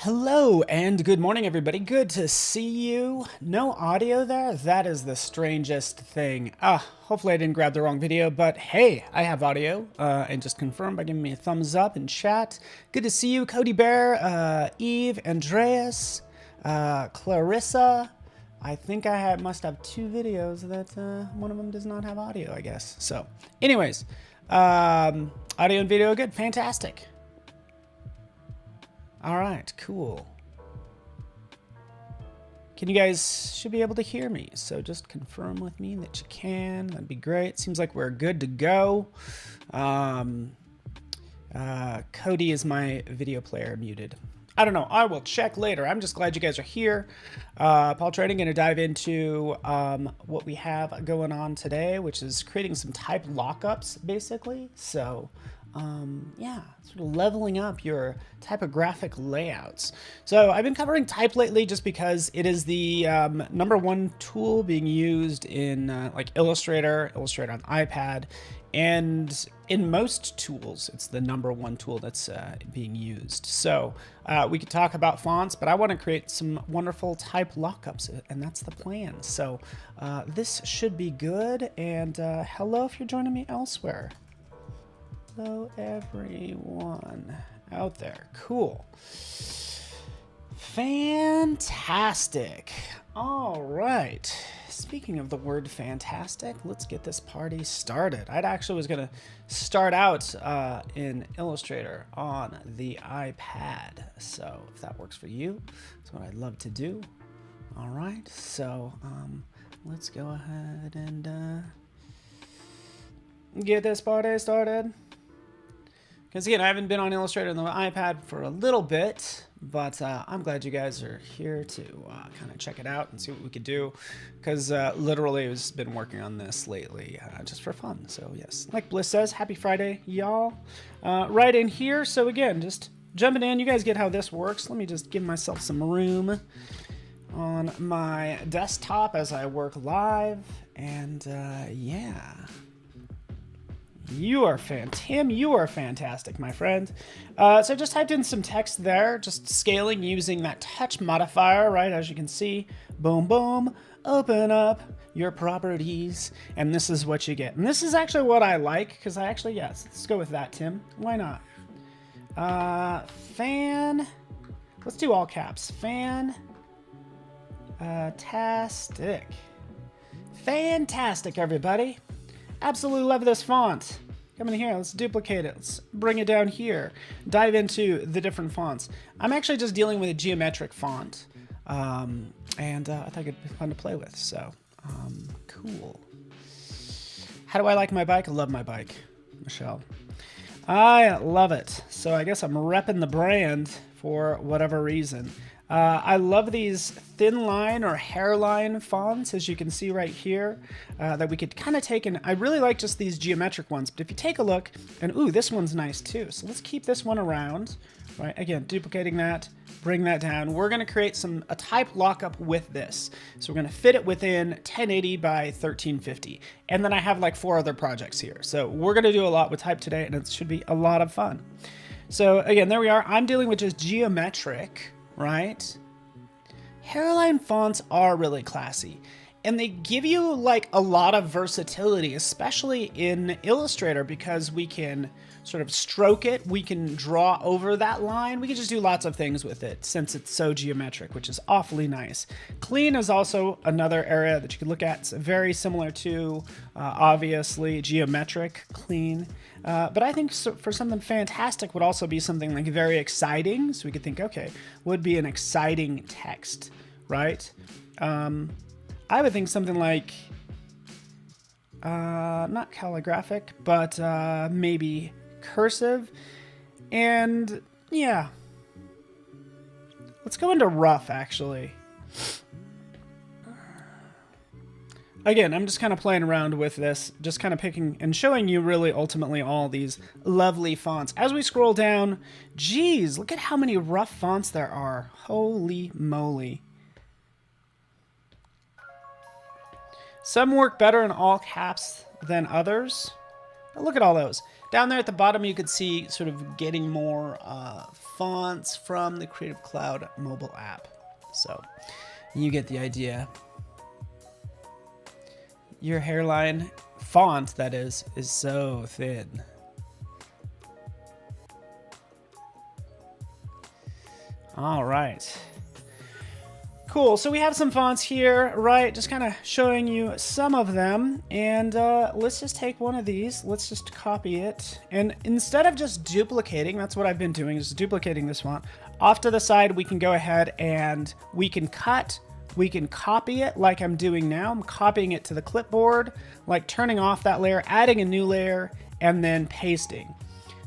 Hello and good morning, everybody. Good to see you. No audio there? That is the strangest thing. Hopefully I didn't grab the wrong video, but hey, I have audio. And just confirm by giving me a thumbs up in chat. Good to see you, Cody Bear, Eve, Andreas, Clarissa. I think I must have two videos that one of them does not have audio, I guess. So anyways, audio and video good. Fantastic. All right, cool. You guys should be able to hear me, so just confirm with me that you can. That'd be great. Seems like we're good to go. Cody is my video player muted. I don't know. I will check later. I'm just glad you guys are here. Paul Trani going to dive into what we have going on today, which is creating some type lockups, basically. So yeah, sort of leveling up your typographic layouts. So I've been covering type lately just because it is the #1 tool being used in like Illustrator on the iPad, and in most tools, it's the #1 tool that's being used. So we could talk about fonts, but I want to create some wonderful type lockups, and that's the plan. So this should be good, and hello if you're joining me elsewhere. Hello, everyone out there. Cool. Fantastic. All right. Speaking of the word fantastic, let's get this party started. I actually was going to start out in Illustrator on the iPad. So if that works for you, that's what I'd love to do. All right. So let's go ahead and get this party started. Because again, I haven't been on Illustrator on the iPad for a little bit, but I'm glad you guys are here to kind of check it out and see what we could do. Because literally I've been working on this lately just for fun. So yes, like Bliss says, happy Friday, y'all. Right in here. So again, just jumping in. You guys get how this works. Let me just give myself some room on my desktop as I work live. And yeah. You are Tim, you are fantastic, my friend. So I just typed in some text there, just scaling using that touch modifier, right? As you can see, boom, boom, open up your properties, and this is what you get. And this is actually what I like, because yes, let's go with that, Tim. Why not? Let's do all caps. Fantastic. Fantastic, everybody. Absolutely love this font. Come in here, let's duplicate it. Let's bring it down here. Dive into the different fonts. I'm actually just dealing with a geometric font. And I thought it'd be fun to play with, so cool. How do I like my bike? I love my bike, Michelle. I love it. So I guess I'm repping the brand for whatever reason. I love these thin line or hairline fonts, as you can see right here, that we could kind of take, and I really like just these geometric ones, but if you take a look, and ooh, this one's nice too, so let's keep this one around, right? Again, duplicating that, bring that down. We're going to create a type lockup with this. So we're going to fit it within 1080 by 1350. And then I have like 4 other projects here. So we're going to do a lot with type today, and it should be a lot of fun. So again, there we are. I'm dealing with just geometric, right? Hairline fonts are really classy, and they give you like a lot of versatility, especially in Illustrator, because we can sort of stroke it, we can draw over that line, we can just do lots of things with it since it's so geometric, which is awfully nice. Clean is also another area that you can look at. It's very similar to obviously geometric clean. But I think for something fantastic would also be something like very exciting. So we could think, okay, would be an exciting text, right? I would think something like, not calligraphic, but maybe cursive. And yeah, let's go into rough actually. Again, I'm just kind of playing around with this, just kind of picking and showing you really ultimately all these lovely fonts. As we scroll down, geez, look at how many rough fonts there are. Holy moly. Some work better in all caps than others. But look at all those. Down there at the bottom, you could see sort of getting more fonts from the Creative Cloud mobile app. So you get the idea. Your hairline font, that is so thin. All right. Cool, so we have some fonts here, right? Just kind of showing you some of them. And let's just take one of these. Let's just copy it. And instead of just duplicating, that's what I've been doing, is duplicating this font. Off to the side, we can go ahead and we can cut. We can copy it like I'm doing now. I'm copying it to the clipboard, like turning off that layer, adding a new layer, and then pasting.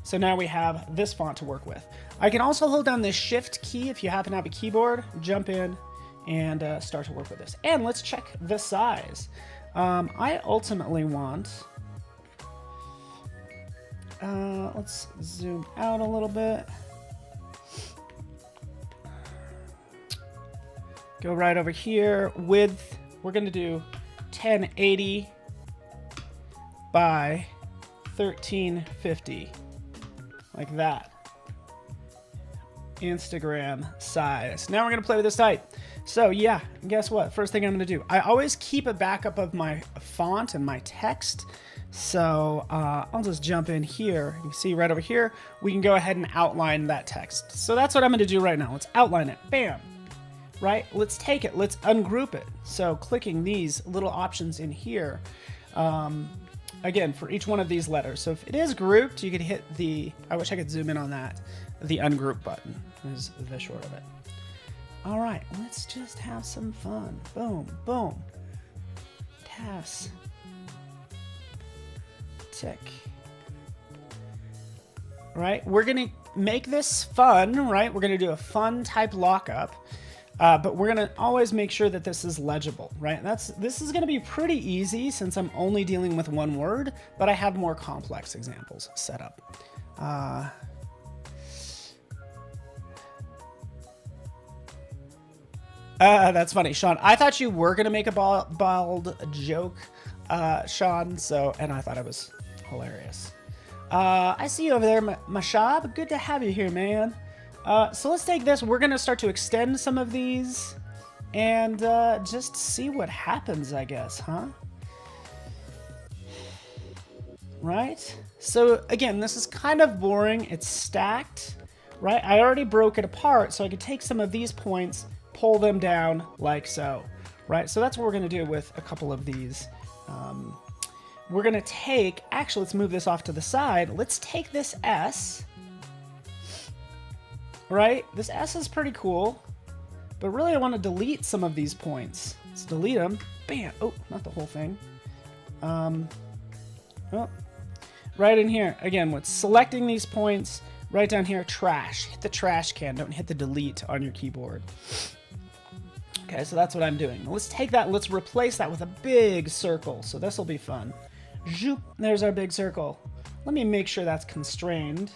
So now we have this font to work with. I can also hold down this Shift key if you happen to have a keyboard, jump in, and start to work with this. And let's check the size. I ultimately want, let's zoom out a little bit. Go right over here. Width, we're gonna do 1080 by 1350, like that. Instagram size. Now we're gonna play with this type. So yeah, guess what? First thing I'm gonna do, I always keep a backup of my font and my text. So I'll just jump in here. You can see right over here, we can go ahead and outline that text. So that's what I'm gonna do right now. Let's outline it, bam. Right, let's take it, let's ungroup it. So clicking these little options in here, again, for each one of these letters. So if it is grouped, you could hit the, I wish I could zoom in on that, the ungroup button is the short of it. All right, let's just have some fun. Boom, boom. Pass. Tick. Right, we're gonna make this fun, right? We're gonna do a fun type lockup, but we're gonna always make sure that this is legible, right? This is gonna be pretty easy since I'm only dealing with one word, but I have more complex examples set up. That's funny, Sean. I thought you were gonna make a bald joke, Sean. So, and I thought it was hilarious. I see you over there, Mashab. Good to have you here, man. So let's take this. We're gonna start to extend some of these, and just see what happens, I guess, huh? Right. So again, this is kind of boring. It's stacked, right? I already broke it apart, so I could take some of these points, pull them down like so, right? So that's what we're gonna do with a couple of these. We're gonna take, actually, let's move this off to the side. Let's take this S, right? This S is pretty cool, but really I wanna delete some of these points. Let's delete them, bam, oh, not the whole thing. Oh, right in here, again, with selecting these points, right down here, trash, hit the trash can, don't hit the delete on your keyboard. Okay, so that's what I'm doing. Let's take that, let's replace that with a big circle. So this will be fun. Zoop, there's our big circle. Let me make sure that's constrained.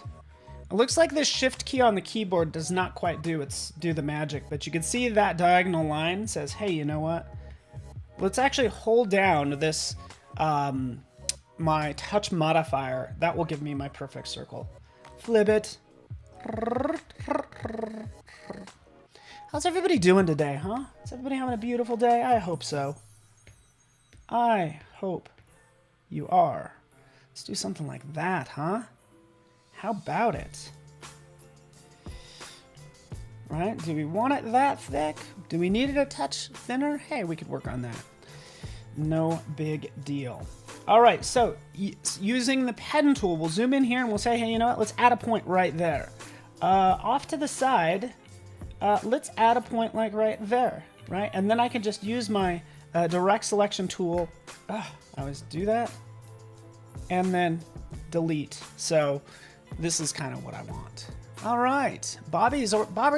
It looks like this shift key on the keyboard does not quite do the magic, but you can see that diagonal line says, hey, you know what? Let's actually hold down this, my touch modifier. That will give me my perfect circle. Flip it. How's everybody doing today, huh? Is everybody having a beautiful day? I hope so. I hope you are. Let's do something like that, huh? How about it? Right? Do we want it that thick? Do we need it a touch thinner? Hey, we could work on that. No big deal. All right, so using the pen tool, we'll zoom in here and we'll say, hey, you know what? Let's add a point right there. Off to the side, let's add a point like right there, right? And then I can just use my direct selection tool. I always do that. And then delete. So this is kind of what I want. All right, Bobby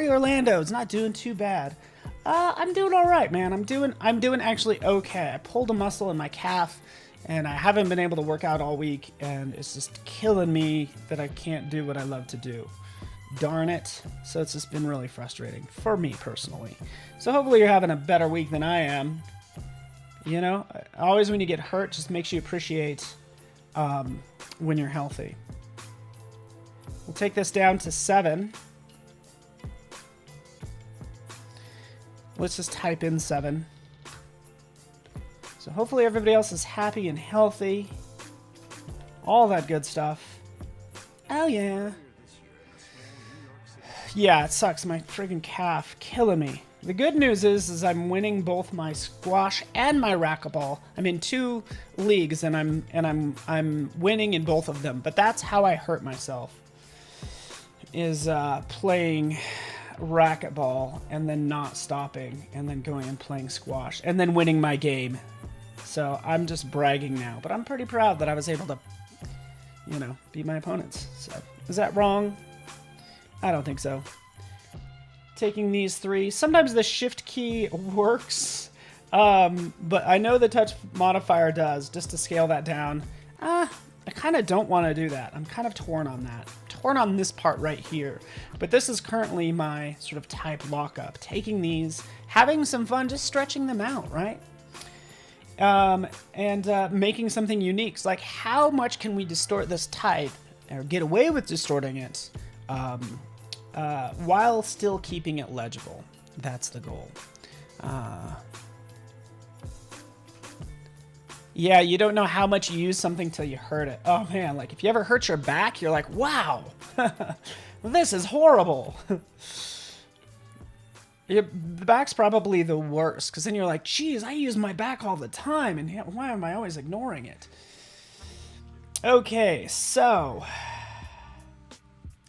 Orlando is not doing too bad. I'm doing all right, man. I'm doing actually okay. I pulled a muscle in my calf, and I haven't been able to work out all week, and it's just killing me that I can't do what I love to do. Darn it. So it's just been really frustrating for me personally. So hopefully you're having a better week than I am. You know, always when you get hurt, just makes you appreciate when you're healthy. We'll take this down to 7. Let's just type in 7. So hopefully everybody else is happy and healthy. All that good stuff. Oh yeah. Yeah, it sucks. My friggin' calf killing me. The good news is I'm winning both my squash and my racquetball. I'm in 2 leagues and I'm winning in both of them. But that's how I hurt myself. Is playing racquetball and then not stopping and then going and playing squash and then winning my game. So I'm just bragging now, but I'm pretty proud that I was able to, you know, beat my opponents. So is that wrong? I don't think so. Taking these 3. Sometimes the shift key works, but I know the touch modifier does, just to scale that down. I kind of don't want to do that. I'm kind of torn on that. Torn on this part right here. But this is currently my sort of type lockup. Taking these, having some fun, just stretching them out, right? And making something unique. It's like, how much can we distort this type, or get away with distorting it, while still keeping it legible? That's the goal. Yeah, you don't know how much you use something till you hurt it. Oh man, like if you ever hurt your back, you're like, wow, this is horrible. The back's probably the worst, because then you're like, geez, I use my back all the time, and why am I always ignoring it? Okay, so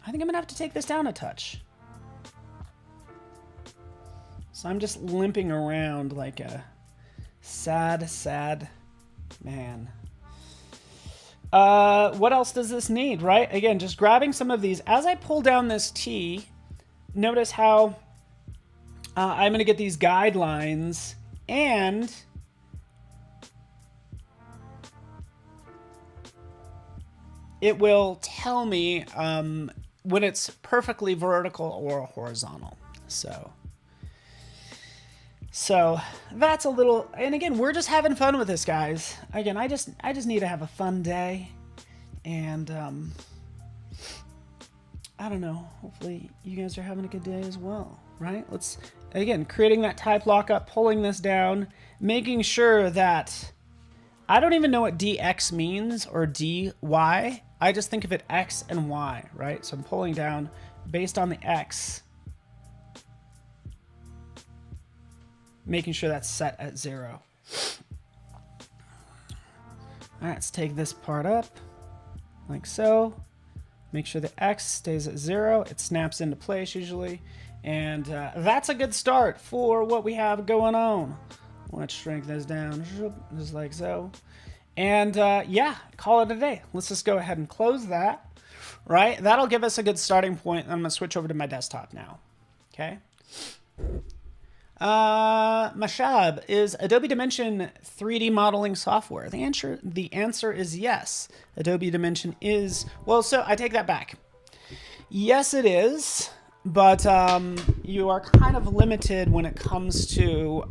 I think I'm gonna have to take this down a touch. So I'm just limping around like a sad, sad man. What else does this need, right? Again, just grabbing some of these. As I pull down this T, notice how I'm going to get these guidelines, and it will tell me when it's perfectly vertical or horizontal. So that's a little, and again, we're just having fun with this, guys. Again, I just need to have a fun day, and I don't know, hopefully you guys are having a good day as well, right? Let's, again, creating that type lockup, pulling this down, making sure that, I don't even know what DX means or DY. I just think of it X and Y, right? So I'm pulling down based on the X, making sure that's set at 0. All right, let's take this part up like so. Make sure the X stays at 0. It snaps into place usually. And that's a good start for what we have going on. Let's shrink this down just like so. And yeah, call it a day. Let's just go ahead and close that, right? That'll give us a good starting point. I'm gonna switch over to my desktop now, okay? Mashab, is Adobe Dimension 3D modeling software? The answer is yes. Adobe Dimension is, well, so I take that back. Yes, it is, but you are kind of limited when it comes to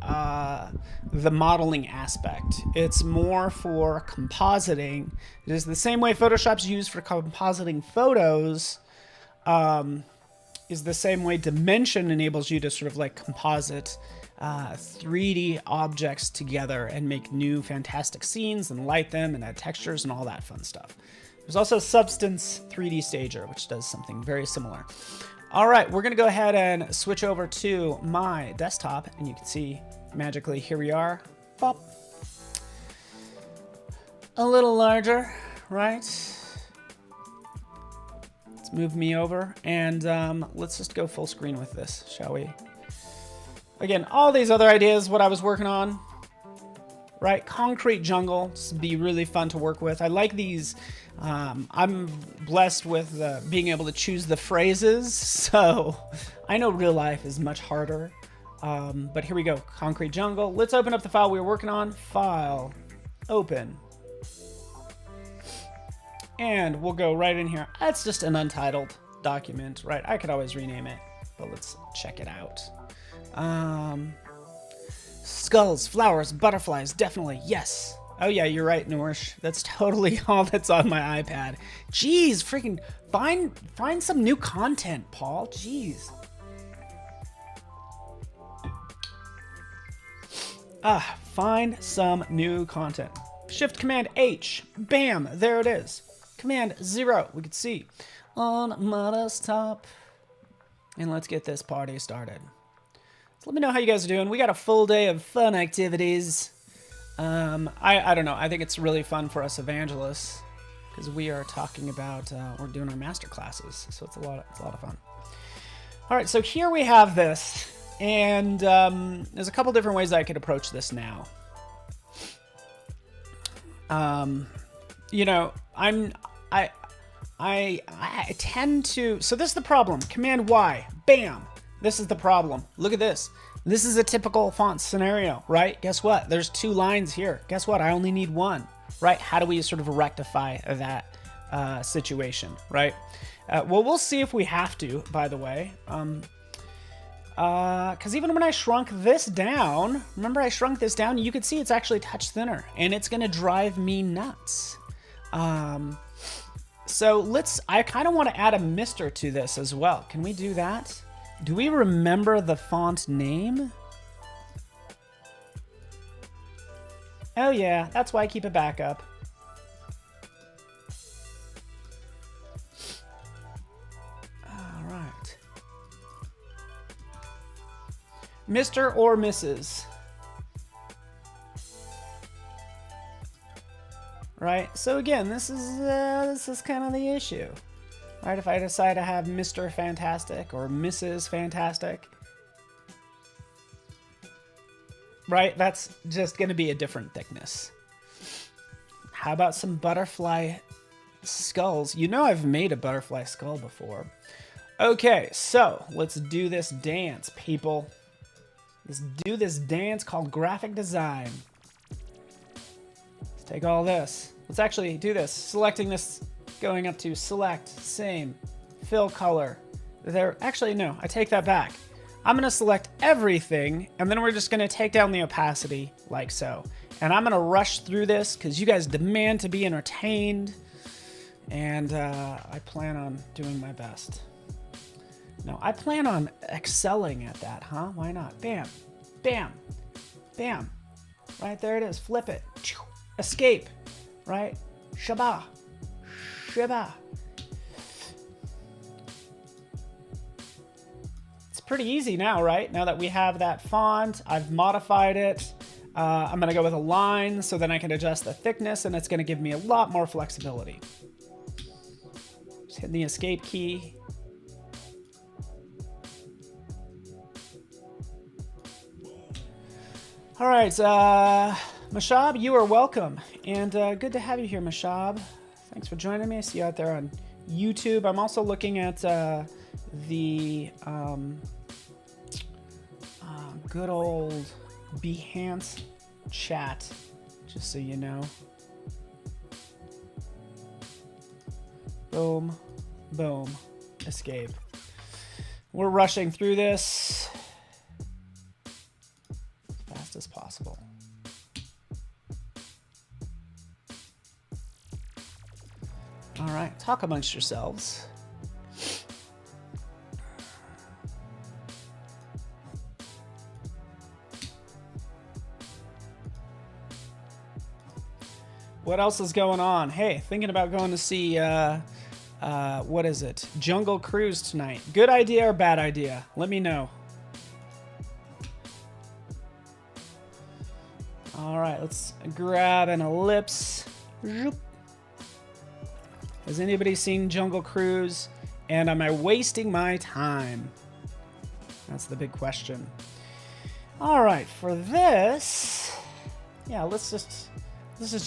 the modeling aspect. It's more for compositing. It is the same way Photoshop's used for compositing photos, is the same way Dimension enables you to sort of like composite 3D objects together and make new fantastic scenes and light them and add textures and all that fun stuff. There's also Substance 3D Stager, which does something very similar. All right, we're gonna go ahead and switch over to my desktop, and you can see magically here we are. Pop. A little larger, right? Let's move me over, and let's just go full screen with this, shall we? Again, all these other ideas, what I was working on, right? Concrete jungle, this would be really fun to work with. I like these. I'm blessed with being able to choose the phrases, so I know real life is much harder. But here we go, concrete jungle. Let's open up the file we were working on. File, open. And we'll go right in here. That's just an untitled document, right? I could always rename it, but let's check it out. Skulls, flowers, butterflies, definitely, yes. Oh yeah, you're right, Nourish. That's totally all that's on my iPad. Jeez, freaking find some new content, Paul. Jeez. Find some new content. Shift Command H. Bam, there it is. Command 0, we can see on my desktop. And let's get this party started. So let me know how you guys are doing. We got a full day of fun activities. I don't know. I think it's really fun for us evangelists because we are talking about, we're doing our master classes. So it's a lot of fun. All right, so here we have this. And there's a couple different ways I could approach this now. You know, I tend to, so this is the problem. Command Y, bam. This is the problem. Look at this. This is a typical font scenario, right? Guess what? There's 2 lines here. Guess what? I only need 1, right? How do we sort of rectify that situation, right? Well, we'll see if we have to, by the way. Because even when I shrunk this down, remember I shrunk this down, you could see it's actually touch thinner, and it's going to drive me nuts. So I kind of want to add a mister to this as well. Can we do that? Do we remember the font name? Oh yeah, that's why I keep a backup. All right. Mr. or Mrs. Right? So again, this is kind of the issue. Right? If I decide to have Mr. Fantastic or Mrs. Fantastic, right? That's just going to be a different thickness. How about some butterfly skulls? You know I've made a butterfly skull before. Okay, so let's do this dance, people. Let's do this dance called graphic design. Let's take all this. Let's actually do this. Selecting this, going up to select, same, fill color. Actually, no, I take that back. I'm going to select everything, and then we're just going to take down the opacity like so. And I'm going to rush through this because you guys demand to be entertained, and I plan on doing my best. No, I plan on excelling at that, huh? Why not? Bam, bam, bam. Right there it is. Flip it. Escape. Right? Shabba. Shabba. It's pretty easy now, right? Now that we have that font, I've modified it. I'm going to go with a line so then I can adjust the thickness, and it's going to give me a lot more flexibility. Just hitting the escape key. All right, Mashab, you are welcome, and good to have you here, Mashab. Thanks for joining me. I see you out there on YouTube. I'm also looking at the good old Behance chat, just so you know. Boom, boom, escape. We're rushing through this as fast as possible. All right, talk amongst yourselves. What else is going on? Hey, thinking about going to see, what is it? Jungle Cruise tonight. Good idea or bad idea? Let me know. All right, let's grab an ellipse. Has anybody seen Jungle Cruise? And am I wasting my time? That's the big question. All right, for this, yeah, let's just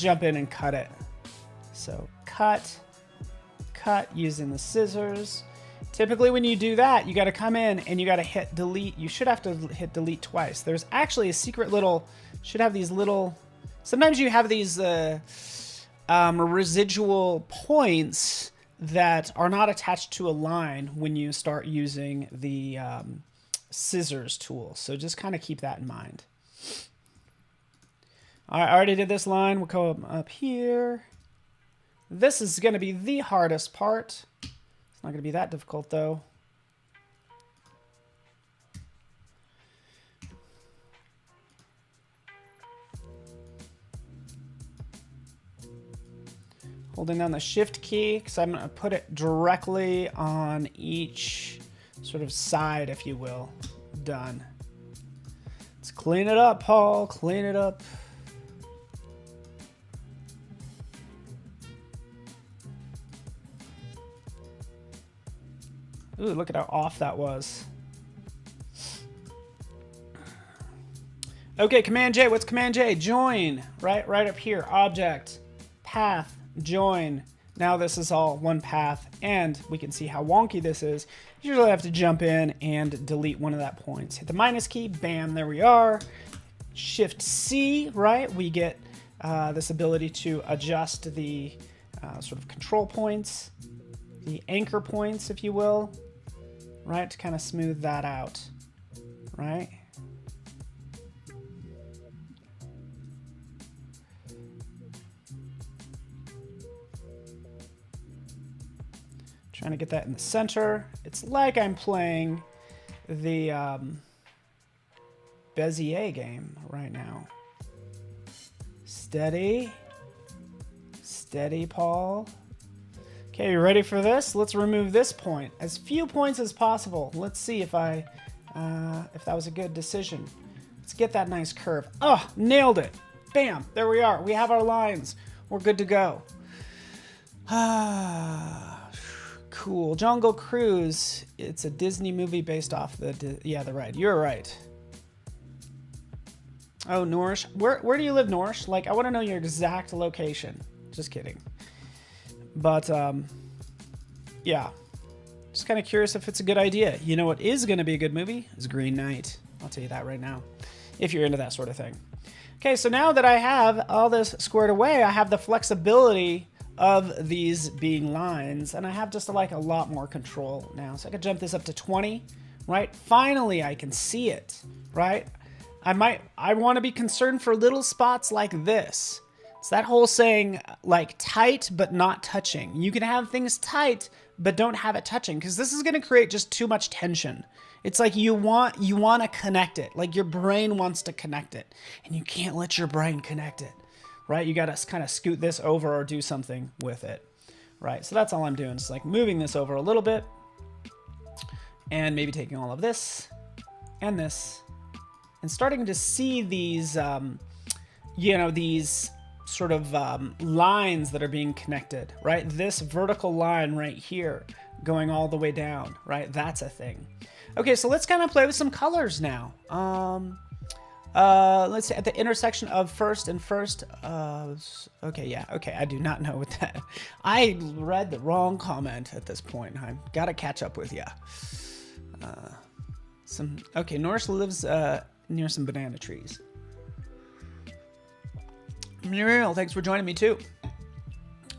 jump in and cut it. So cut using the scissors. Typically when you do that, you got to come in and you got to hit delete. You should have to hit delete twice. There's actually a secret little, should have these little, sometimes you have these residual points that are not attached to a line when you start using the scissors tool. So just kind of keep that in mind. All right, I already did this line. We'll go up here. This is going to be the hardest part. It's not going to be that difficult, though. Holding down the shift key because I'm going to put it directly on each sort of side, if you will. Done. Let's clean it up, Paul. Clean it up. Ooh, look at how off that was. Okay, Command J. What's Command J? Join. Right up here. Object. Path. Join. Now this is all one path, and we can see how wonky this is. You usually have to jump in and delete one of that points. Hit the minus key. Bam. There we are. Shift C. Right. We get this ability to adjust the sort of control points, the anchor points, if you will. Right, to kind of smooth that out, right? Trying to get that in the center. It's like I'm playing the Bezier game right now. Steady. Steady, Paul. Okay, you ready for this? Let's remove this point. As few points as possible. Let's see if that was a good decision. Let's get that nice curve. Oh, nailed it. Bam, there we are. We have our lines. We're good to go. Cool. Jungle Cruise. It's a Disney movie based off the ride. You're right. Oh, Norsh. Where do you live, Norsh? Like, I want to know your exact location. Just kidding. But, yeah. Just kind of curious if it's a good idea. You know what is going to be a good movie? Is Green Knight. I'll tell you that right now. If you're into that sort of thing. Okay, so now that I have all this squared away, I have the flexibility of these being lines, and I have just like a lot more control now. So I can jump this up to 20, right? Finally, I can see it, right? I want to be concerned for little spots like this. It's that whole saying, like, tight but not touching. You can have things tight but don't have it touching, because this is going to create just too much tension. It's like you want to connect it. Like your brain wants to connect it, and you can't let your brain connect it, right? You got to kind of scoot this over or do something with it, right? So that's all I'm doing. It's like moving this over a little bit and maybe taking all of this and this and starting to see these, these sort of lines that are being connected, right? This vertical line right here going all the way down, right? That's a thing. Okay, so let's kind of play with some colors now. Let's say at the intersection of first and first. Okay, yeah, okay. I do not know what that. I read the wrong comment at this point. I gotta catch up with you. Okay, Norris lives near some banana trees. Muriel, thanks for joining me too.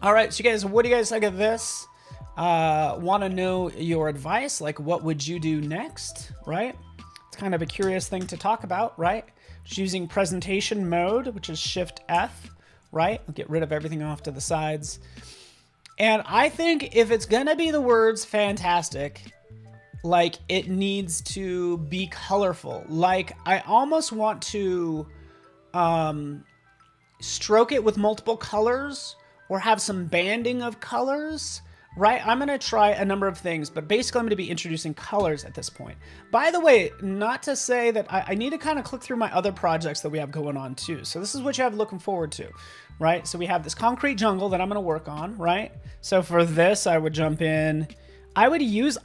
All right, so you guys, what do you guys think of this? Want to know your advice? Like, what would you do next, right? It's kind of a curious thing to talk about, right? Just using presentation mode, which is Shift F, right? We'll get rid of everything off to the sides. And I think if it's going to be the words fantastic, like, it needs to be colorful. Like, I almost want to stroke it with multiple colors or have some banding of colors, right? I'm going to try a number of things, but basically I'm going to be introducing colors at this point. By the way, not to say that I need to kind of click through my other projects that we have going on too. So this is what you have looking forward to, right? So we have this concrete jungle that I'm going to work on, right? So for this, I would jump in. I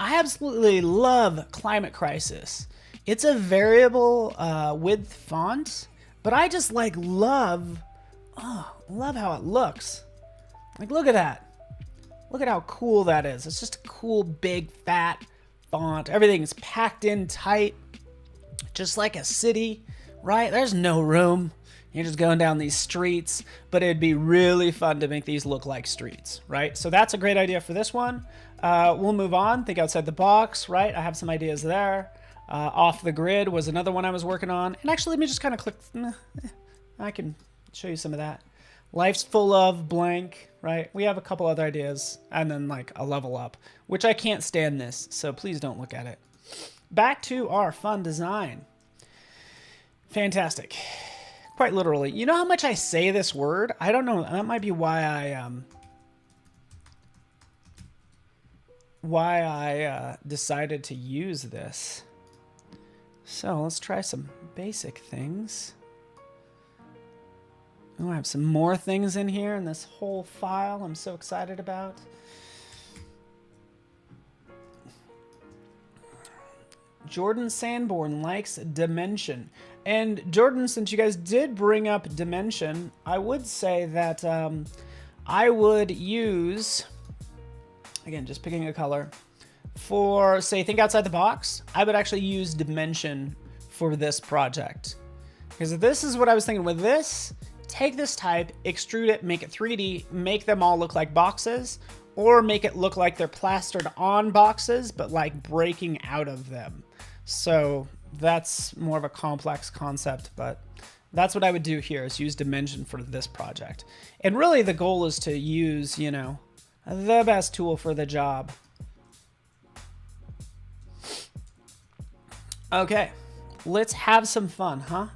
absolutely love Climate Crisis. It's a variable width font, but I just love how it looks. Like, look at that. Look at how cool that is. It's just a cool, big, fat font. Everything's packed in tight, just like a city, right? There's no room. You're just going down these streets, but it'd be really fun to make these look like streets, right? So that's a great idea for this one. We'll move on. Think outside the box, right? I have some ideas there. Off the grid was another one I was working on. And actually, let me just kind of click. I can show you some of that. Life's full of blank, right? We have a couple other ideas, and then like a level up, which I can't stand this, so please don't look at it. Back to our fun design. Fantastic. Quite literally. You know how much I say this word? I don't know. That might be why why I decided to use this. So let's try some basic things. Oh, I have some more things in here in this whole file I'm so excited about. Jordan Sanborn likes dimension. And Jordan, since you guys did bring up dimension, I would say that I would use, again, just picking a color, for, say, think outside the box, I would actually use dimension for this project. Because this is what I was thinking with this. Take this type, extrude it, make it 3D, make them all look like boxes, or make it look like they're plastered on boxes, but like breaking out of them. So that's more of a complex concept, but that's what I would do here, is use dimension for this project. And really the goal is to use, you know, the best tool for the job. Okay, let's have some fun, huh?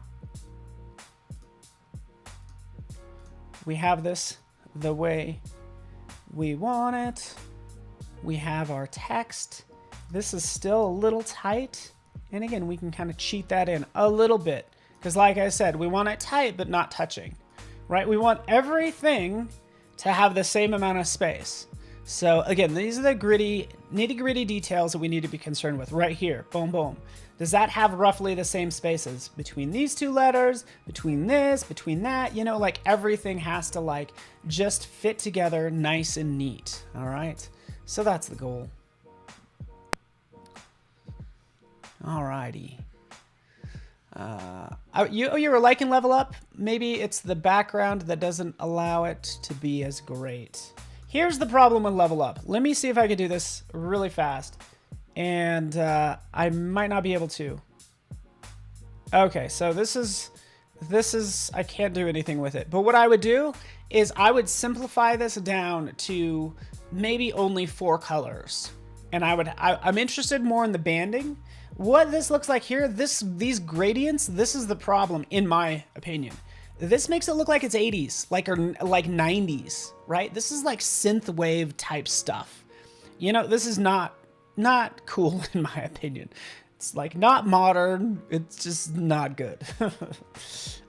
We have this the way we want it. We have our text. This is still a little tight. And again, we can kind of cheat that in a little bit. Because like I said, we want it tight, but not touching, right? We want everything to have the same amount of space. So again, these are the gritty, nitty-gritty details that we need to be concerned with right here. Boom, boom. Does that have roughly the same spaces between these two letters, between this, between that? You know, like everything has to like just fit together nice and neat. All right. So that's the goal. All righty. You were liking Level Up? Maybe it's the background that doesn't allow it to be as great. Here's the problem with Level Up. Let me see if I can do this really fast. And I might not be able to. Okay, so this is, I can't do anything with it. But what I would do is I would simplify this down to maybe only 4 colors. And I'm interested more in the banding. What this looks like here, these gradients, this is the problem in my opinion. This makes it look like it's 80s, like 90s, right? This is like synthwave type stuff. You know, this is not cool in my opinion. It's like not modern. It's just not good.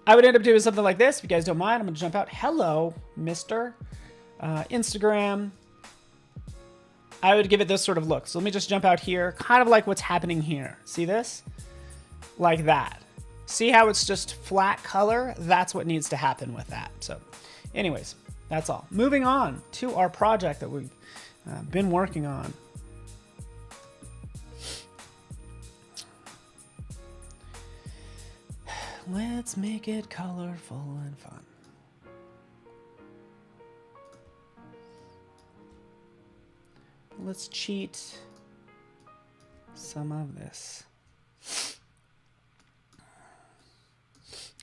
I would end up doing something like this. If you guys don't mind, I'm gonna jump out. Hello, Mr. Instagram. I would give it this sort of look. So let me just jump out here, kind of like what's happening here. See this? Like that. See how it's just flat color? That's what needs to happen with that. So anyways, that's all. Moving on to our project that we've been working on. Let's make it colorful and fun. Let's cheat some of this.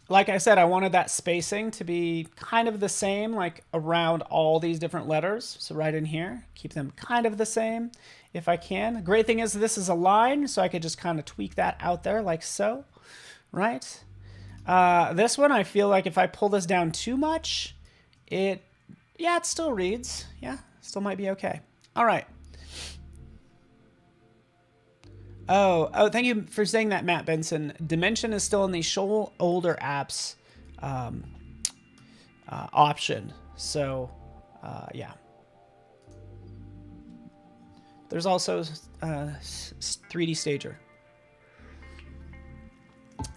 Like I said, I wanted that spacing to be kind of the same, like around all these different letters. So right in here, keep them kind of the same if I can. The great thing is this is a line, so I could just kind of tweak that out there like so, right? This one, I feel like if I pull this down too much, it still reads. Yeah, still might be okay. All right. Oh, thank you for saying that, Matt Benson. Dimension is still in the show older apps option. So, yeah. There's also 3D Stager.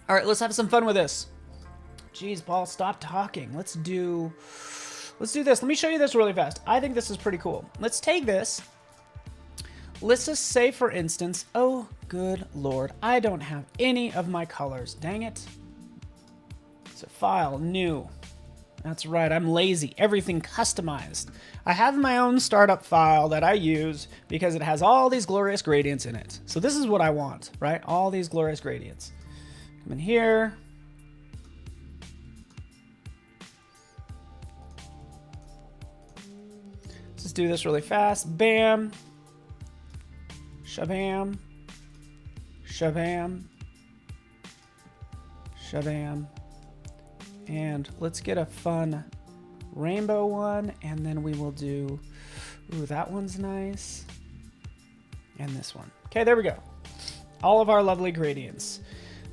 All right, let's have some fun with this. Jeez, Paul, stop talking. Let's do this. Let me show you this really fast. I think this is pretty cool. Let's take this. Let's just say, for instance, oh, good Lord, I don't have any of my colors. Dang it. So file, new. That's right, I'm lazy. Everything customized. I have my own startup file that I use because it has all these glorious gradients in it. So this is what I want, right? All these glorious gradients. Come in here. Let's just do this really fast. Bam. Shabam. Shabam. Shabam. And let's get a fun rainbow one, and then we will do, ooh, that one's nice. and this one. Okay, there we go. All of our lovely gradients.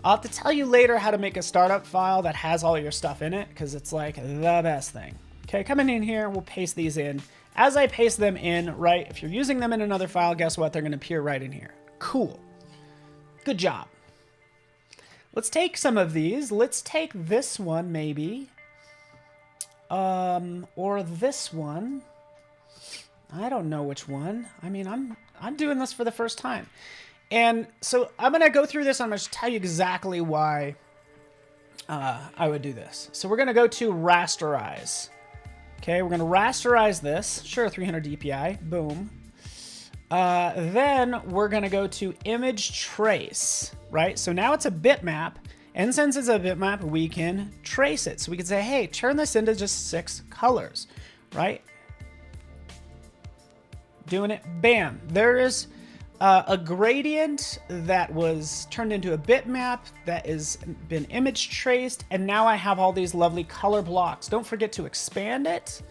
I'll have to tell you later how to make a startup file that has all your stuff in it, because it's like the best thing. Okay, coming in here, we'll paste these in. As I paste them in, right, if you're using them in another file, guess what? They're going to appear right in here. Cool. Good job. Let's take some of these. Let's take this one, maybe. Or this one. I don't know which one. I mean, I'm doing this for the first time. And so I'm going to go through this. I'm going to tell you exactly why I would do this. So we're going to go to rasterize. Okay, we're going to rasterize this. Sure, 300 DPI. Boom. Then we're going to go to image trace, right? So now it's a bitmap. And since it's a bitmap, we can trace it. So we can say, hey, turn this into just 6 colors, right? Doing it. Bam. There is a gradient that was turned into a bitmap that has been image traced. And now I have all these lovely color blocks. Don't forget to expand it,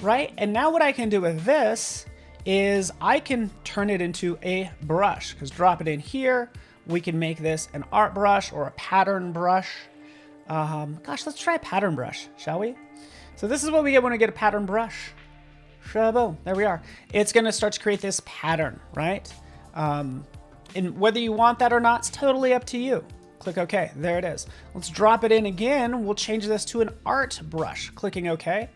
right? And now what I can do with this is I can turn it into a brush, because drop it in here. We can make this an art brush or a pattern brush. Gosh, let's try a pattern brush, shall we? So this is what we get when we get a pattern brush. Shaboom, there we are. It's going to start to create this pattern, right? And whether you want that or not, it's totally up to you. Click OK. There it is. Let's drop it in again. We'll change this to an art brush. Clicking OK.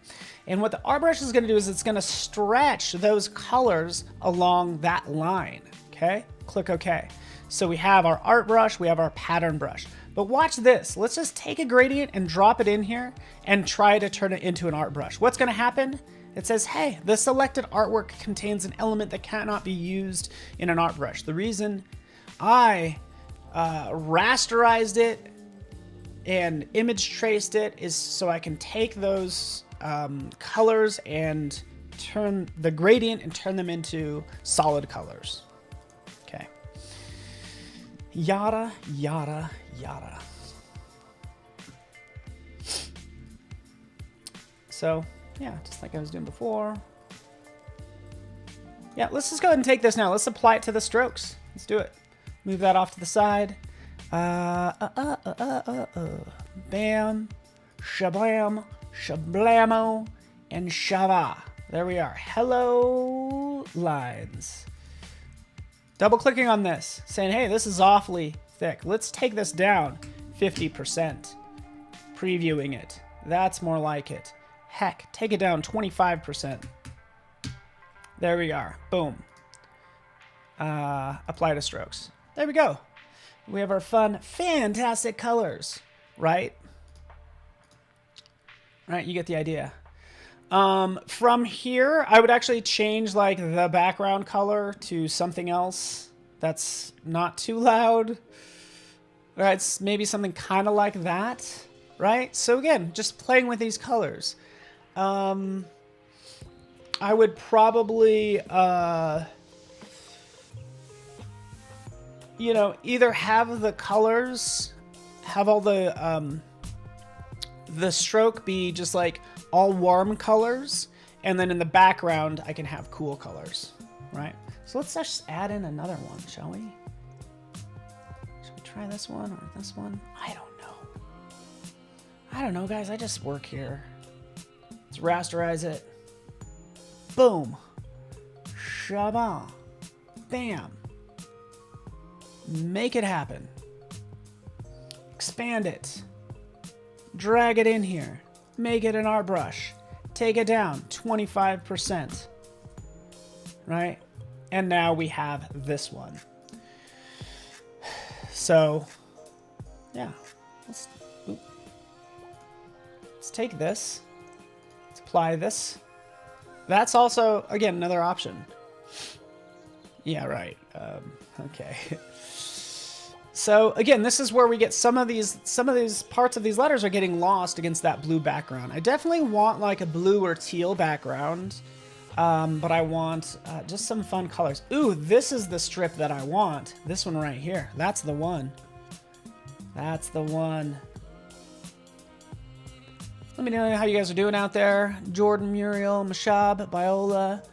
And what the art brush is going to do is it's going to stretch those colors along that line. Okay? Click OK. So we have our art brush, we have our pattern brush. But watch this. Let's just take a gradient and drop it in here and try to turn it into an art brush. What's going to happen? It says, hey, the selected artwork contains an element that cannot be used in an art brush. The reason I rasterized it and image traced it is so I can take those colors and turn the gradient and turn them into solid colors. Okay. Yada, yada, yada. So, yeah, just like I was doing before. Yeah, let's just go ahead and take this now. Let's apply it to the strokes. Let's do it. Move that off to the side. Bam, shablam, shablamo, and shava. There we are. Hello, lines. Double clicking on this, saying, hey, this is awfully thick. Let's take this down 50%. Previewing it. That's more like it. Heck, take it down 25%. There we are. Boom. Apply to strokes. There we go. We have our fun, fantastic colors, right? Right, you get the idea. From here, I would actually change like the background color to something else that's not too loud. Right, it's maybe something kind of like that, right? So again, just playing with these colors. I would probably, you know, either have the colors, have all the stroke be just like all warm colors, and then in the background, I can have cool colors, right? So let's just add in another one, shall we? Should we try this one or this one? I don't know. I don't know, guys. I just work here. Let's rasterize it. Boom. Shabba. Bam. Make it happen. Expand it. Drag it in here. Make it an art brush. Take it down 25%. Right? And now we have this one. So, yeah. Let's take this. Let's apply this. That's also, again, another option. Yeah, right. Okay. So again, this is where we get some of these parts of these letters are getting lost against that blue background. I definitely want like a blue or teal background, but I want just some fun colors. Ooh, this is the strip that I want. This one right here. That's the one. That's the one. Let me know how you guys are doing out there. Jordan, Muriel, Mashab, Biola,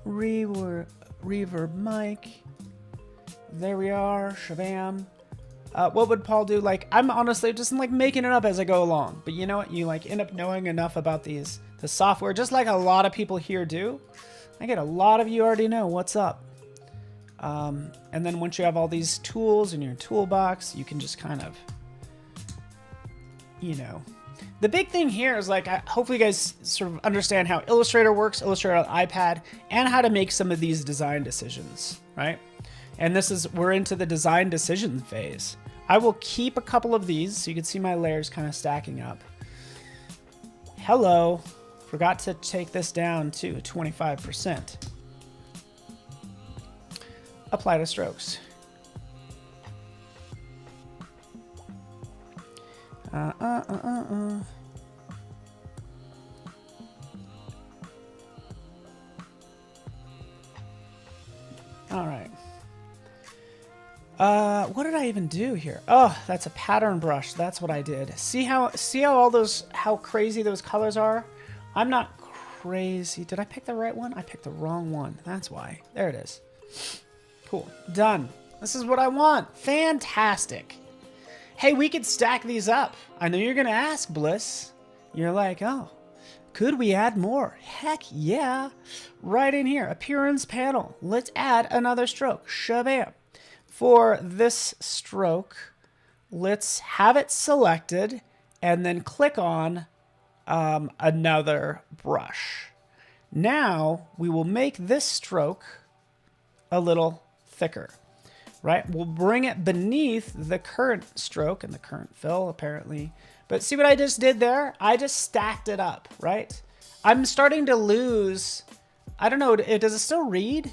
Reverb Mike, There we are. Shabam. What would Paul do? Like, I'm honestly just like making it up as I go along. But you know what? You like end up knowing enough about the software, just like a lot of people here do. I get a lot of you already know what's up. And then once you have all these tools in your toolbox, you can just kind of, you know. The big thing here is like, hopefully you guys sort of understand how Illustrator works, Illustrator on iPad, and how to make some of these design decisions, right? And we're into the design decision phase. I will keep a couple of these so you can see my layers kind of stacking up. Hello, forgot to take this down to 25%. Apply to strokes. All right. What did I even do here? Oh, that's a pattern brush. That's what I did. See how how crazy those colors are? I'm not crazy. Did I pick the right one? I picked the wrong one. That's why. There it is. Cool. Done. This is what I want. Fantastic. Hey, we could stack these up. I know you're going to ask, Bliss. You're like, oh, could we add more? Heck yeah. Right in here. Appearance panel. Let's add another stroke. Shabam. For this stroke, let's have it selected and then click on another brush. Now we will make this stroke a little thicker, right? We'll bring it beneath the current stroke and the current fill apparently. But see what I just did there? I just stacked it up, right? I'm starting to lose, I don't know, does it still read?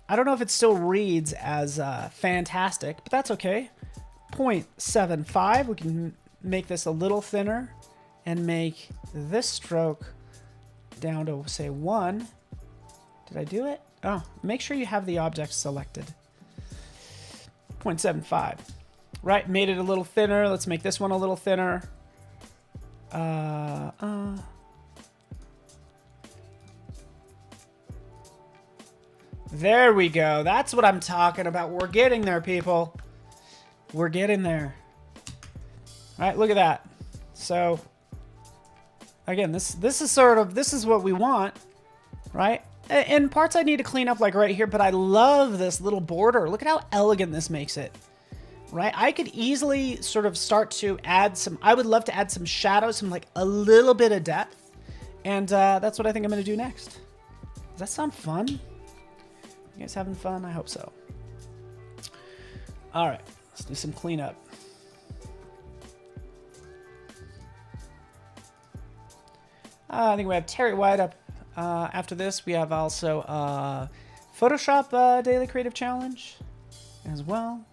I don't know if it still reads as fantastic, but that's okay. 0.75, we can make this a little thinner and make this stroke down to say 1. Did I do it? Oh, make sure you have the object selected. 0.75. Right, made it a little thinner. Let's make this one a little thinner. There we go. That's what I'm talking about. We're getting there, people. We're getting there. All right, look at that. So, again, this is what we want, right? In parts I need to clean up like right here, but I love this little border. Look at how elegant this makes it, right? I could easily sort of start to add I would love to add some shadows, some like a little bit of depth. And that's what I think I'm going to do next. Does that sound fun? You guys having fun? I hope so. All right, let's do some cleanup. I think we have Terry White up. After this, we have also Photoshop Daily Creative Challenge as well.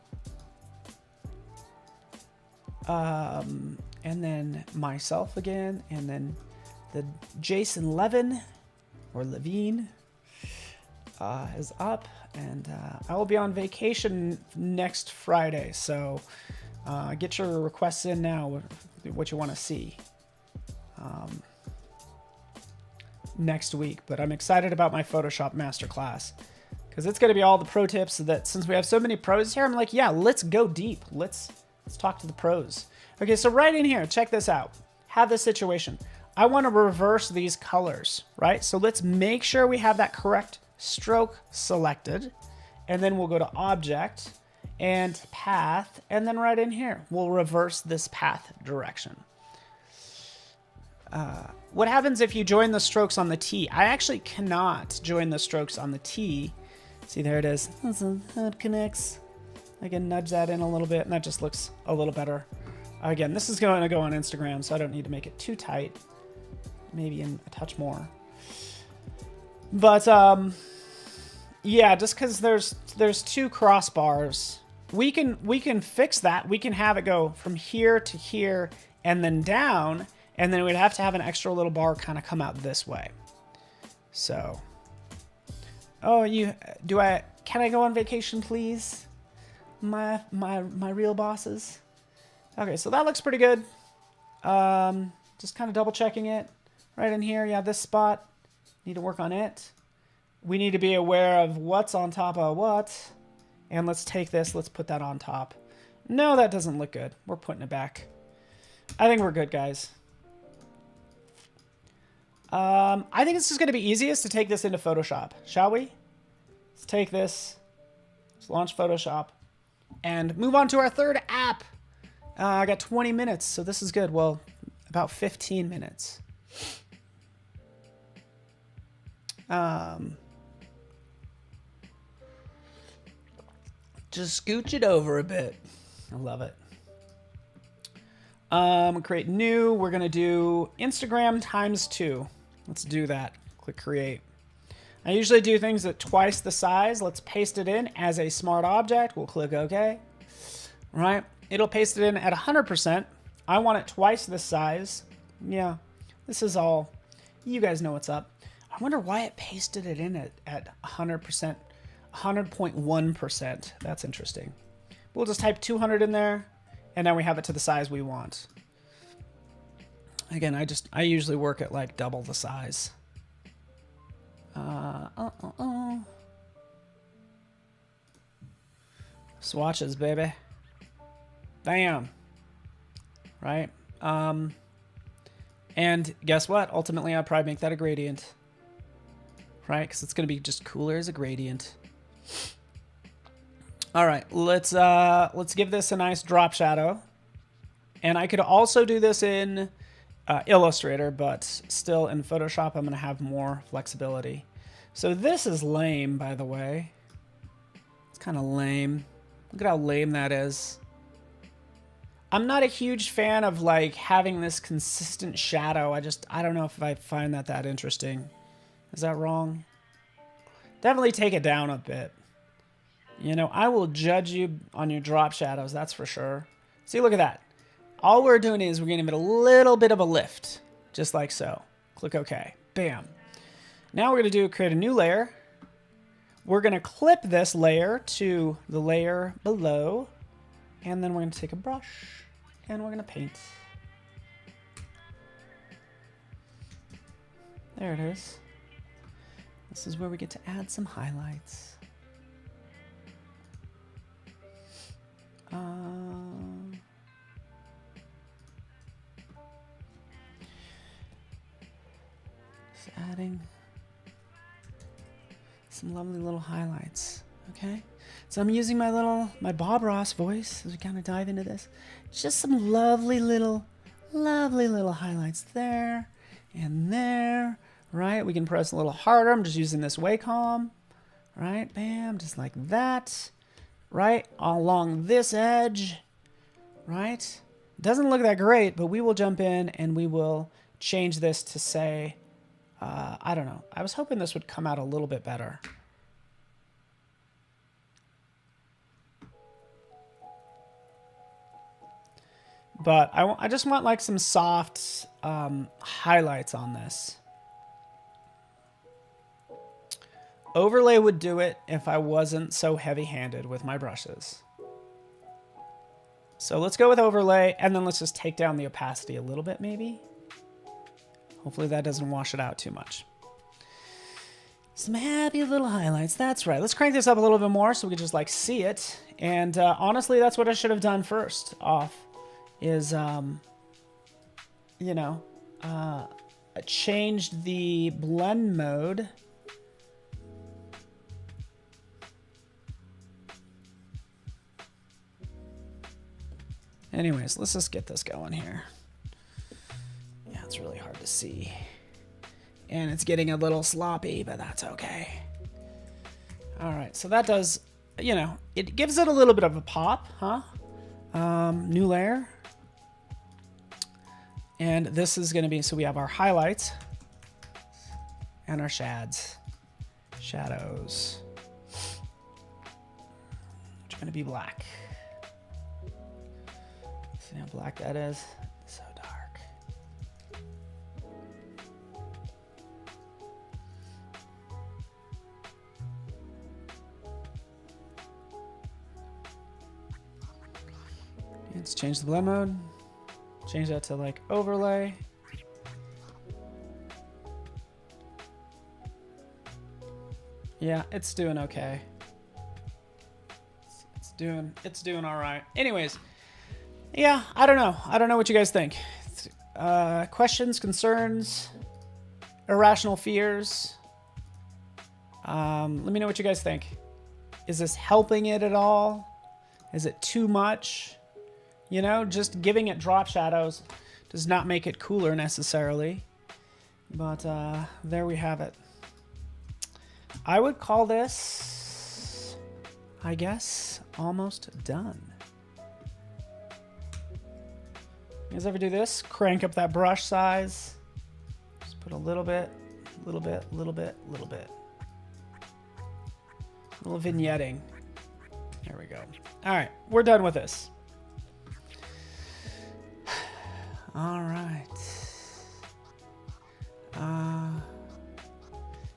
And then myself again, and then the Jason Levin or Levine is up, and I will be on vacation next Friday, so get your requests in now, what you want to see next week. But I'm excited about my Photoshop Masterclass because it's going to be all the pro tips that, since we have so many pros here, I'm like, yeah, let's go deep. Let's talk to the pros. Okay, so right in here, check this out. Have this situation. I want to reverse these colors, right? So let's make sure we have that correct stroke selected, and then we'll go to object and path, and then right in here we'll reverse this path direction. What happens if you join the strokes on the T? I actually cannot join the strokes on the T. See, there it is. Listen, how it connects. I can nudge that in a little bit, and that just looks a little better. Again, this is going to go on Instagram, so I don't need to make it too tight. Maybe in a touch more. But yeah, just because there's two crossbars, we can fix that. We can have it go from here to here and then down, and then we'd have to have an extra little bar kind of come out this way. So, oh, can I go on vacation, please? My real bosses. Okay, so that looks pretty good. Just kind of double checking it right in here. Yeah, this spot, need to work on it. We need to be aware of what's on top of what. And let's take this, let's put that on top. No, that doesn't look good. We're putting it back. I think we're good, guys. I think this is going to be easiest to take this into Photoshop, shall we? Let's take this, let's launch Photoshop, and move on to our third app. I got 20 minutes, so this is good. Well, about 15 minutes. Just scooch it over a bit. I love it. Create new. We're going to do Instagram ×2. Let's do that. Click create. I usually do things at twice the size. Let's paste it in as a smart object. We'll click OK. Right? It'll paste it in at 100%. I want it twice this size. Yeah, this is all. You guys know what's up. I wonder why it pasted it in at 100%, 100.1%. That's interesting. We'll just type 200 in there, and now we have it to the size we want. Again, I usually work at like double the size. Swatches, baby. Bam. Right? And guess what? Ultimately, I'll probably make that a gradient. Right? Because it's going to be just cooler as a gradient. All right, let's give this a nice drop shadow. And I could also do this in Illustrator, but still in Photoshop, I'm going to have more flexibility. So this is lame, by the way. It's kind of lame. Look at how lame that is. I'm not a huge fan of like having this consistent shadow. I don't know if I find that interesting. Is that wrong? Definitely take it down a bit. You know, I will judge you on your drop shadows, that's for sure. See, look at that. All we're doing is we're giving it a little bit of a lift, just like so. Click OK. Bam. Now we're going to create a new layer. We're going to clip this layer to the layer below, and then we're going to take a brush, and we're going to paint. There it is. This is where we get to add some highlights. Just adding some lovely little highlights. Okay, so I'm using my Bob Ross voice as we kind of dive into this. Just some lovely little highlights there and there. Right, we can press a little harder. I'm just using this Wacom. Right, bam, just like that. Right, along this edge. Right, doesn't look that great, but we will jump in and we will change this to say, I don't know. I was hoping this would come out a little bit better. But I just want like some soft highlights on this. Overlay would do it if I wasn't so heavy-handed with my brushes. So let's go with overlay, and then let's just take down the opacity a little bit, maybe. Hopefully that doesn't wash it out too much. Some happy little highlights. That's right. Let's crank this up a little bit more so we can just like see it. And honestly, that's what I should have done first off. Is you know, changed the blend mode. Anyways, let's just get this going here. Yeah, it's really hard to see. And it's getting a little sloppy, but that's okay. All right, so that does, you know, it gives it a little bit of a pop, huh? New layer. And this is going to be, so we have our highlights and our shadows. Which are going to be black. See how black that is? So dark. Let's change the blend mode. Change that to like overlay. Yeah, it's doing okay. It's doing all right. Anyways, yeah, I don't know. I don't know what you guys think. Questions, concerns, irrational fears. Let me know what you guys think. Is this helping it at all? Is it too much? You know, just giving it drop shadows does not make it cooler necessarily. But there we have it. I would call this, I guess, almost done. You guys ever do this? Crank up that brush size. Just put a little bit, little bit, little bit, little bit. A little vignetting. There we go. All right, we're done with this. All right.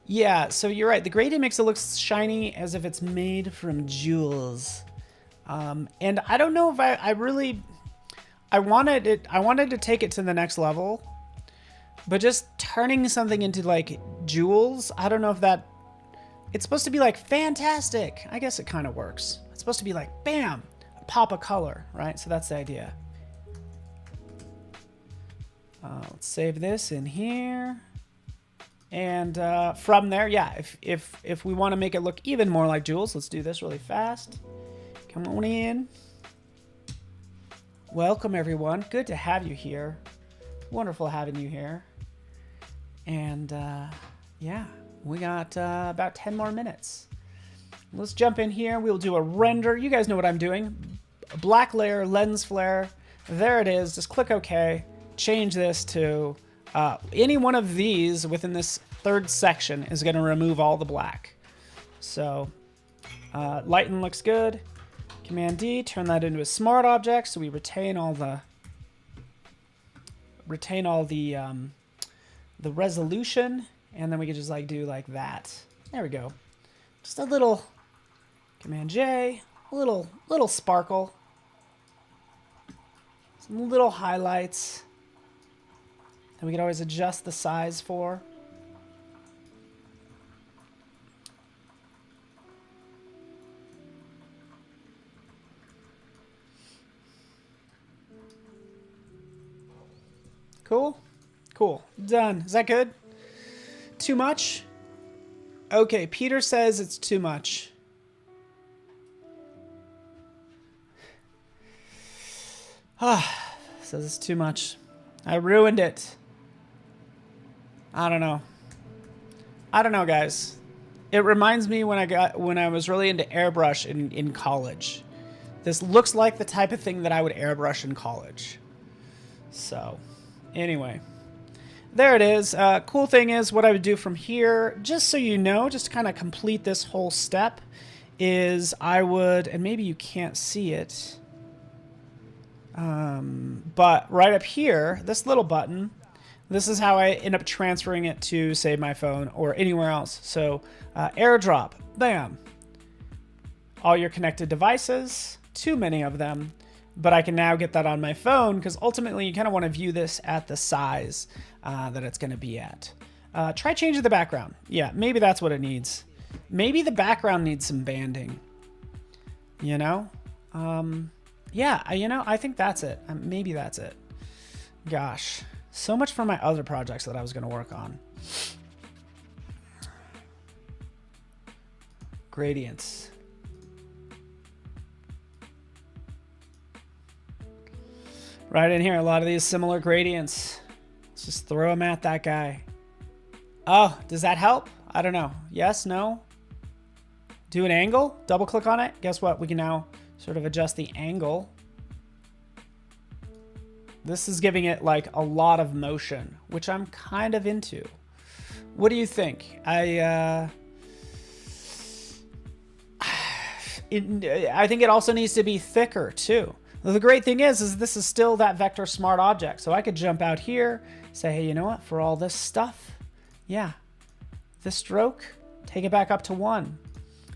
Yeah, so you're right. The gradient makes it look shiny as if it's made from jewels. And I don't know if I wanted to take it to the next level, but just turning something into like jewels, I don't know if that, it's supposed to be like fantastic. I guess it kind of works. It's supposed to be like, bam, a pop of color, right? So that's the idea. Let's save this in here. And from there, yeah, if we want to make it look even more like jewels, let's do this really fast. Come on in. Welcome, everyone. Good to have you here. Wonderful having you here. And yeah, we got about 10 more minutes. Let's jump in here. We'll do a render. You guys know what I'm doing. A black layer, lens flare. There it is. Just click OK. Change this to any one of these within this third section is going to remove all the black. So lighten looks good. Command D, turn that into a smart object so we retain all the resolution, and then we can just like do like that. There we go. Just a little Command J, a little sparkle, some little highlights. And we can always adjust the size for. Cool? Cool. Done. Is that good? Too much? Okay, Peter says it's too much. Says it's too much. I ruined it. I don't know. I don't know, guys. It reminds me when I was really into airbrush in college. This looks like the type of thing that I would airbrush in college. So, anyway. There it is. Cool thing is, what I would do from here, just so you know, just to kind of complete this whole step, is I would, and maybe you can't see it, but right up here, this little button, this is how I end up transferring it to, say, my phone or anywhere else. So airdrop, bam. All your connected devices, too many of them, but I can now get that on my phone because ultimately you kind of want to view this at the size that it's going to be at. Try changing the background. Yeah, maybe that's what it needs. Maybe the background needs some banding, you know? Yeah, you know, I think that's it. Maybe that's it. Gosh. So much for my other projects that I was going to work on. Gradients. Right in here, a lot of these similar gradients. Let's just throw them at that guy. Oh, does that help? I don't know. Yes, no? Do an angle, double click on it. Guess what? We can now sort of adjust the angle. This is giving it like a lot of motion, which I'm kind of into. What do you think? I think it also needs to be thicker too. The great thing is this is still that vector smart object. So I could jump out here, say, hey, you know what? For all this stuff, yeah, this stroke, take it back up to 1.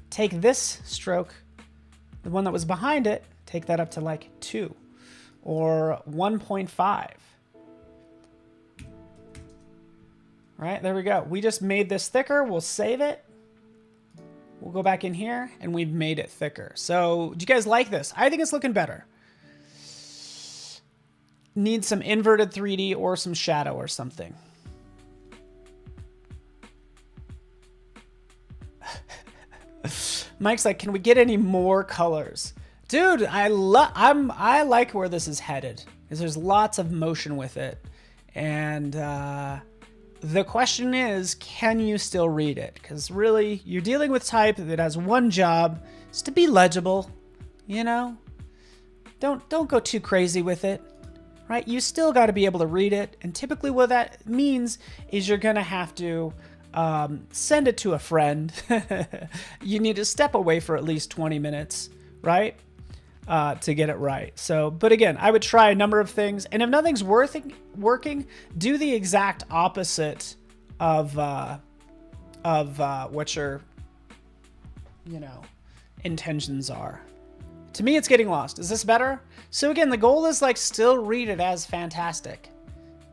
Take this stroke, the one that was behind it, take that up to like 2 or 1.5. Right, there we go. We just made this thicker. We'll save it. We'll go back in here and we've made it thicker. So do you guys like this? I think it's looking better. Need some inverted 3D or some shadow or something. Mike's like, can we get any more colors? Dude, I like where this is headed because there's lots of motion with it. And the question is, can you still read it? Because really, you're dealing with type that has one job, is to be legible, you know? Don't go too crazy with it, right? You still got to be able to read it. And typically what that means is you're going to have to send it to a friend. You need to step away for at least 20 minutes, right? To get it right. So, but again, I would try a number of things, and if nothing's working, do the exact opposite of what your, intentions are. To me, it's getting lost. Is this better? So again, the goal is like still read it as fantastic.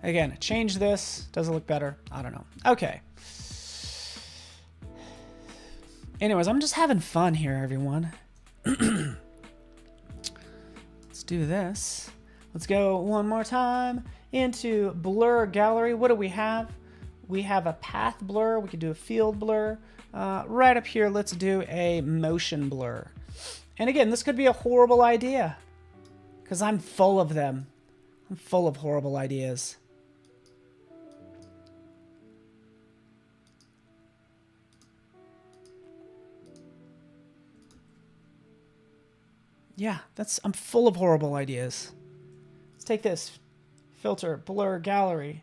Again, change this. Does it look better? I don't know. Okay. Anyways, I'm just having fun here, everyone. Let's do this. Let's go one more time into blur gallery. What do we have? We have a path blur. We could do a field blur. Right up here, let's do a motion blur. And again, this could be a horrible idea because I'm full of them. I'm full of horrible ideas. Yeah, I'm full of horrible ideas. Let's take this. Filter, blur, gallery,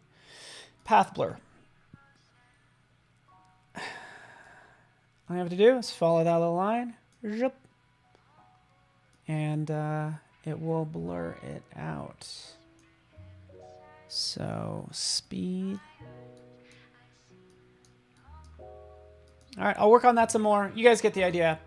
path blur. All I have to do is follow that little line. Zhup. And it will blur it out. So, speed. All right, I'll work on that some more. You guys get the idea.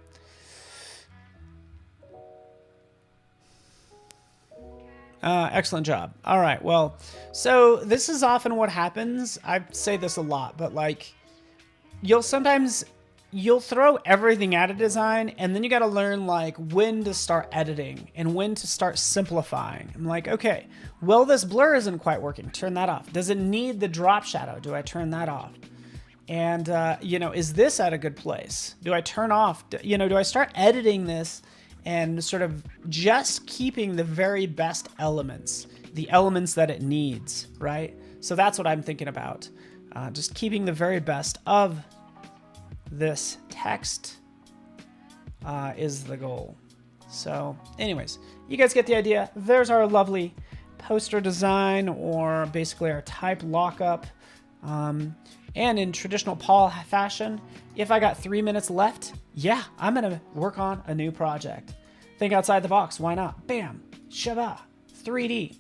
Excellent job. All right, well, so this is often what happens. I say this a lot, but like, you'll throw everything at a design, and then you got to learn like when to start editing and when to start simplifying. I'm like, okay, well, this blur isn't quite working. Turn that off. Does it need the drop shadow? Do I turn that off? And, is this at a good place? Do I turn off, do I start editing this and sort of just keeping the very best elements, the elements that it needs, right? So that's what I'm thinking about. Just keeping the very best of this text is the goal. So anyways, you guys get the idea. There's our lovely poster design, or basically our type lockup. And in traditional Paul fashion, if I got 3 minutes left, yeah, I'm gonna work on a new project. Think outside the box, why not? Bam, shabba, 3D,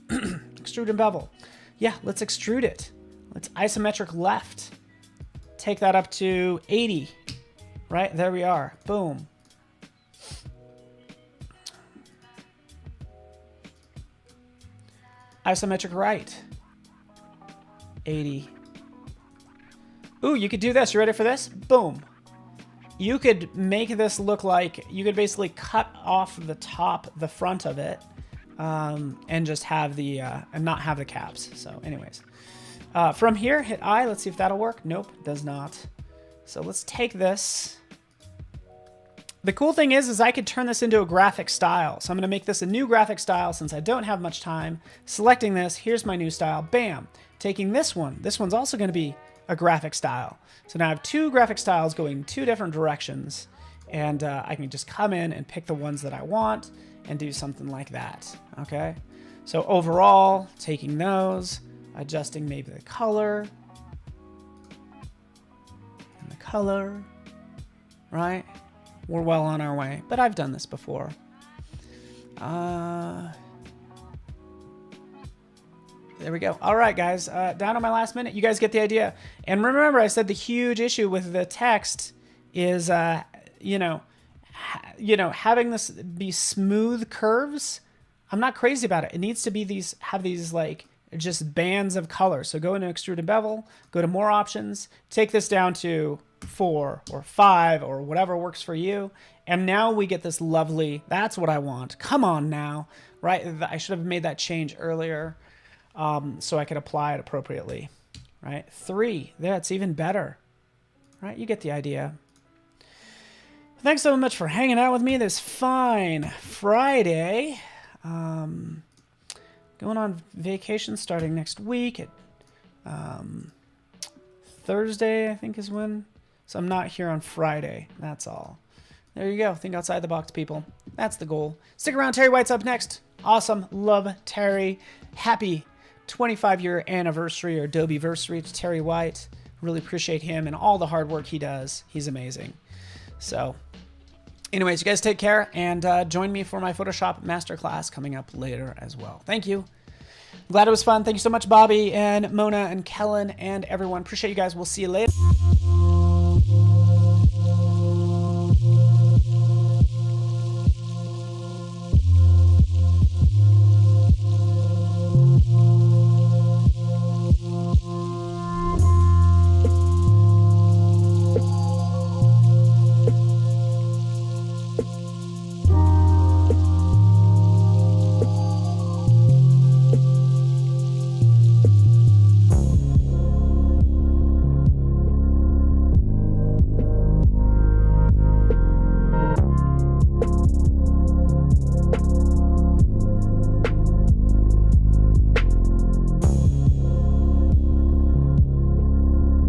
extrude and bevel. Yeah, let's extrude it. Let's isometric left. Take that up to 80, right? There we are, boom. Isometric right, 80. Ooh, you could do this. You ready for this? Boom. You could make this look like, you could basically cut off the top, the front of it, and just have the, and not have the caps. So anyways, from here, hit I. Let's see if that'll work. Nope, does not. So let's take this. The cool thing is I could turn this into a graphic style. So I'm gonna make this a new graphic style since I don't have much time. Selecting this, here's my new style, bam. Taking this one. This one's also gonna be a graphic style. So now I have two graphic styles going two different directions, and I can just come in and pick the ones that I want and do something like that, okay? So overall, taking those, adjusting maybe the color, and the color, right? We're well on our way, but I've done this before. There we go. All right, guys, down on my last minute. You guys get the idea. And remember, I said the huge issue with the text is, having this be smooth curves. I'm not crazy about it. It needs to be have these like just bands of color. So go into extrude and bevel, go to more options, take this down to 4 or 5 or whatever works for you. And now we get this lovely, that's what I want. Come on now, right? I should have made that change earlier so I could apply it appropriately, right? 3, that's even better, right? You get the idea. Thanks so much for hanging out with me this fine Friday. Going on vacation starting next week at Thursday, I think is when. So I'm not here on Friday. That's all. There you go. Think outside the box, people. That's the goal. Stick around. Terry White's up next. Awesome. Love Terry. Happy 25-year anniversary or Adobe-versary to Terry White. Really appreciate him and all the hard work he does. He's amazing. So anyways, you guys take care and join me for my Photoshop Masterclass coming up later as well. Thank you. Glad it was fun. Thank you so much, Bobby and Mona and Kellen and everyone. Appreciate you guys. We'll see you later.